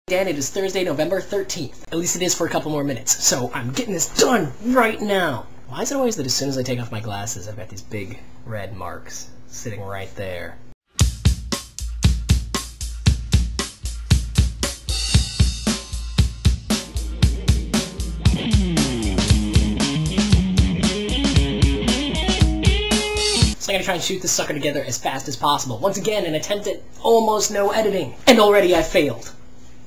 Dan, it is Thursday, November 13th. At least it is for a couple more minutes, so I'm getting this done right now. Why is it always that as soon as I take off my glasses, I've got these big red marks sitting right there? So I'm gonna try and shoot this sucker together as fast as possible. Once again, an attempt at almost no editing. And already I failed.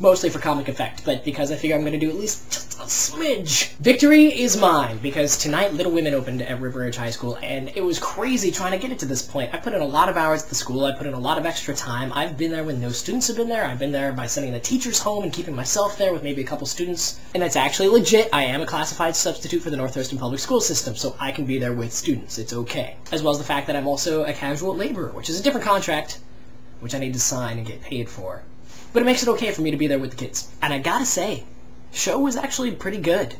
Mostly for comic effect, but because I figure I'm going to do at least just a smidge. Victory is mine, because tonight Little Women opened at River Ridge High School, and it was crazy trying to get it to this point. I put in a lot of hours at the school, I put in a lot of extra time. I've been there when no students have been there. I've been there by sending the teachers home and keeping myself there with maybe a couple students. And that's actually legit. I am a classified substitute for the North Thurston Public School System, so I can be there with students. It's okay. As well as the fact that I'm also a casual laborer, which is a different contract, which I need to sign and get paid for. But it makes it okay for me to be there with the kids. And I gotta say, show was actually pretty good.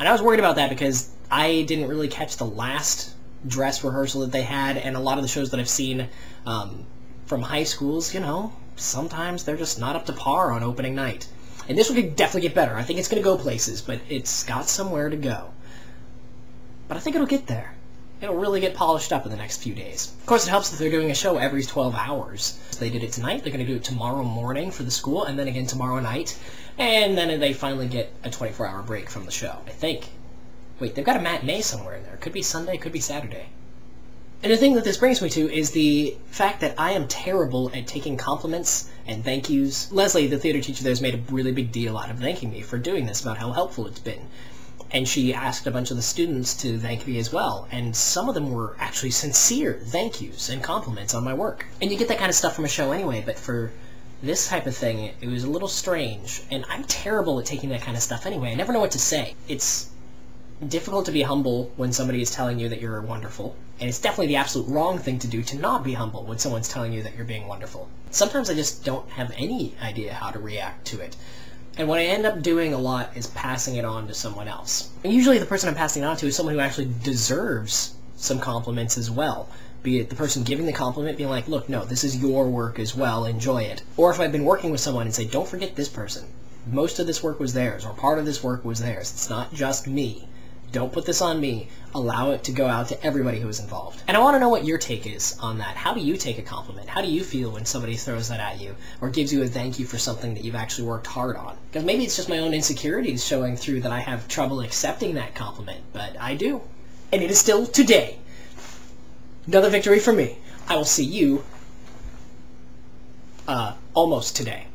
And I was worried about that because I didn't really catch the last dress rehearsal that they had, and a lot of the shows that I've seen from high schools, you know, sometimes they're just not up to par on opening night. And this one could definitely get better. I think it's going to go places, but it's got somewhere to go. But I think it'll get there. It'll really get polished up in the next few days. Of course, it helps that they're doing a show every 12 hours. So they did it tonight, they're going to do it tomorrow morning for the school, and then again tomorrow night. And then they finally get a 24-hour break from the show, I think. Wait, they've got a matinee somewhere in there. Could be Sunday, could be Saturday. And the thing that this brings me to is the fact that I am terrible at taking compliments and thank yous. Leslie, the theater teacher there, has made a really big deal out of thanking me for doing this, about how helpful it's been. And she asked a bunch of the students to thank me as well, and some of them were actually sincere thank yous and compliments on my work. And you get that kind of stuff from a show anyway, but for this type of thing, it was a little strange, and I'm terrible at taking that kind of stuff anyway. I never know what to say. It's difficult to be humble when somebody is telling you that you're wonderful, and it's definitely the absolute wrong thing to do to not be humble when someone's telling you that you're being wonderful. Sometimes I just don't have any idea how to react to it. And what I end up doing a lot is passing it on to someone else. And usually the person I'm passing it on to is someone who actually deserves some compliments as well. Be it the person giving the compliment being like, look, no, this is your work as well, enjoy it. Or if I've been working with someone and say, don't forget this person. Most of this work was theirs, or part of this work was theirs. It's not just me. Don't put this on me. Allow it to go out to everybody who is involved. And I want to know what your take is on that. How do you take a compliment? How do you feel when somebody throws that at you or gives you a thank you for something that you've actually worked hard on? Because maybe it's just my own insecurities showing through that I have trouble accepting that compliment, but I do. And it is still today. Another victory for me. I will see you almost today.